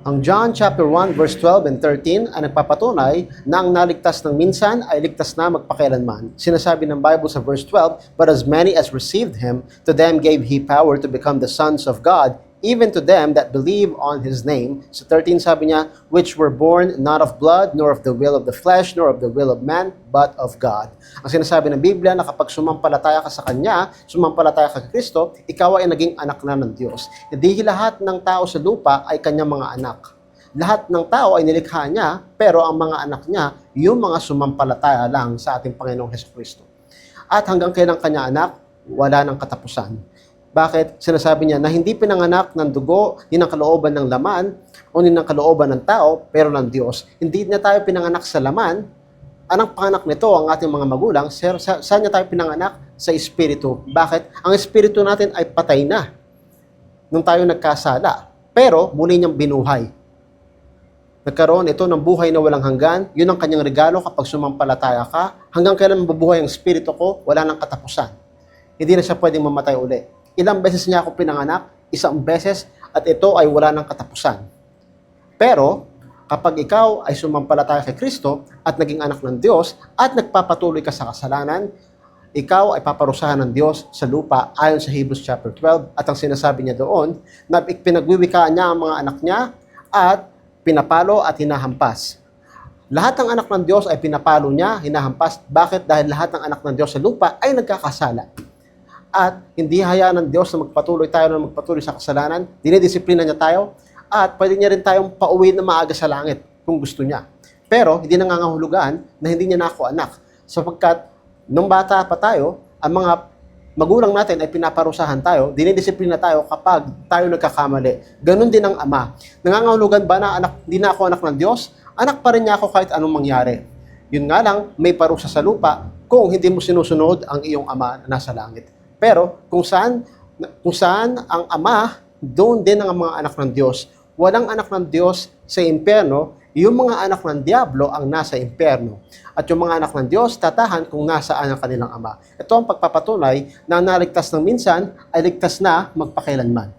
Ang John chapter 1 verse 12 and 13 ay nagpapatunay na ang naligtas ng minsan ay ligtas na magpakailanman. Sinasabi ng Bible sa verse 12, "But as many as received him, to them gave he power to become the sons of God, even to them that believe on his name." Sa 13 sabi niya, "Which were born not of blood, nor of the will of the flesh, nor of the will of man, but of God." Ang sinasabi ng Biblia na kapag sumampalataya ka sa Kanya, sumampalataya ka kay Kristo, ikaw ay naging anak na ng Diyos. Hindi lahat ng tao sa lupa ay Kanyang mga anak. Lahat ng tao ay nilikha niya, pero ang mga anak niya, yung mga sumampalataya lang sa ating Panginoong Hesukristo. At hanggang kailan Kanya anak, wala ng katapusan. Bakit? Sinasabi niya na hindi pinanganak ng dugo, ni ng kalooban ng laman, o ni ng kalooban ng tao, pero ng Diyos. Hindi na tayo pinanganak sa laman. Anong panganak nito ang ating mga magulang? Saan niya tayo pinanganak? Sa Espiritu. Bakit? Ang Espiritu natin ay patay na nung tayo nagkasala. Pero muli niyang binuhay. Nagkaroon ito ng buhay na walang hanggan. Yun ang kanyang regalo kapag sumampalataya ka. Hanggang kailan mabubuhay ang Espiritu ko? Wala nang katapusan. Hindi na siya pwedeng mamatay uli. Ilang beses niya ako pinanganak? Isang beses, at ito ay wala nang katapusan. Pero, kapag ikaw ay sumampalataya kay Kristo at naging anak ng Diyos at nagpapatuloy ka sa kasalanan, ikaw ay paparusahan ng Diyos sa lupa ayon sa Hebrews chapter 12. At ang sinasabi niya doon, na pinagwiwikaan niya ang mga anak niya at pinapalo at hinahampas. Lahat ng anak ng Diyos ay pinapalo niya, hinahampas. Bakit? Dahil lahat ng anak ng Diyos sa lupa ay nagkakasala. At hindi hayaan ng Diyos na magpatuloy sa kasalanan. Dinidisiplina niya tayo. At pwede niya rin tayong pauwi na maaga sa langit kung gusto niya. Pero hindi nangangahulugan na hindi niya na ako anak. Sapagkat nung bata pa tayo, ang mga magulang natin ay pinaparusahan tayo, dinidisiplina tayo kapag tayo nagkakamali. Ganon din ang ama. Nangangahulugan ba na hindi na ako anak ng Diyos? Anak pa rin niya ako kahit anong mangyari. Yun nga lang, may parusa sa lupa kung hindi mo sinusunod ang iyong ama na nasa langit. Pero kung saan ang ama, doon din ang mga anak ng Diyos. Walang anak ng Diyos sa impyerno, yung mga anak ng Diablo ang nasa impyerno. At yung mga anak ng Diyos, tatahan kung nasaan ang kanilang ama. Ito ang pagpapatunay na naligtas ng minsan ay ligtas na magpakailanman.